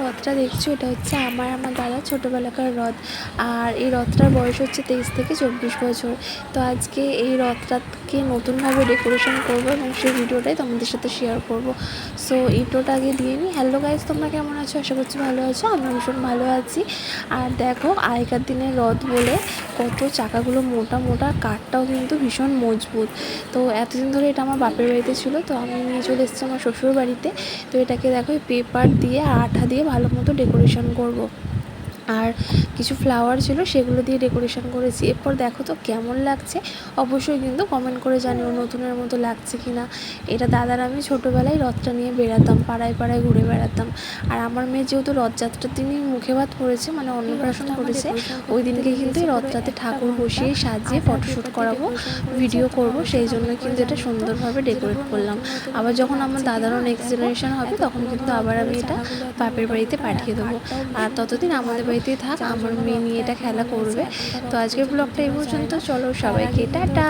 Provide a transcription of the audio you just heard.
রথটা দেখছো এটা হচ্ছে আমার দাদা ছোটোবেলাকার রথ। আর এই রথটার বয়স হচ্ছে 23 থেকে 24 বছর। তো আজকে এই রথটাকে নতুনভাবে ডেকোরেশন করবো এবং সেই ভিডিওটাই তোমাদের সাথে শেয়ার করব। সো ইন্ট্রোটা আগে দিয়ে নিই। হ্যালো গাইজ, তোমরা কেমন আছো? আশা করছি ভালো আছো। আমি ভীষণ ভালো আছি। আর দেখো আগেকার দিনের রথ বলে কত চাকাগুলো মোটা মোটা, কাঠটাও কিন্তু ভীষণ মজবুত। তো এতদিন ধরে এটা আমার বাপের বাড়িতে ছিল, তো আমি নিয়ে চলে এসেছি আমার শ্বশুর বাড়িতে। তো এটাকে দেখো পেপার দিয়ে আর আঠা দিয়ে ভালো মতো ডেকোরেশন করব। আর কিছু ফ্লাওয়ার ছিল সেগুলো দিয়ে ডেকোরেশন করেছি। এরপর দেখো তো কেমন লাগছে, অবশ্যই কিন্তু কমেন্ট করে জানিও নতুনের মতো লাগছে কি না। এটা দাদার আমি ছোটোবেলায় রথটা নিয়ে বেড়াতাম, পাড়ায় পাড়ায় ঘুরে বেড়াতাম। আর আমার মেয়ে যেহেতু রথযাত্রার দিনই মুখে ভাত পড়েছে, মানে অন্নপ্রাশন করেছে, ওই দিনকে কিন্তু এই রথটাতে ঠাকুর বসিয়ে সাজিয়ে ফটোশ্যুট করাবো, ভিডিও করব, সেই জন্য কিন্তু এটা সুন্দরভাবে ডেকোরেট করলাম। আবার যখন আমার দাদারও নেক্সট জেনারেশন হবে তখন কিন্তু আবার আমি এটা বাপের বাড়িতে পাঠিয়ে দেবো। আর ততদিন আমাদের বাড়িতেই থাক, আমার মেয়ে নিয়ে এটা খেলা করবে। তো আজকের ব্লগটা এই পর্যন্ত। চলো সবাইকে টাটা।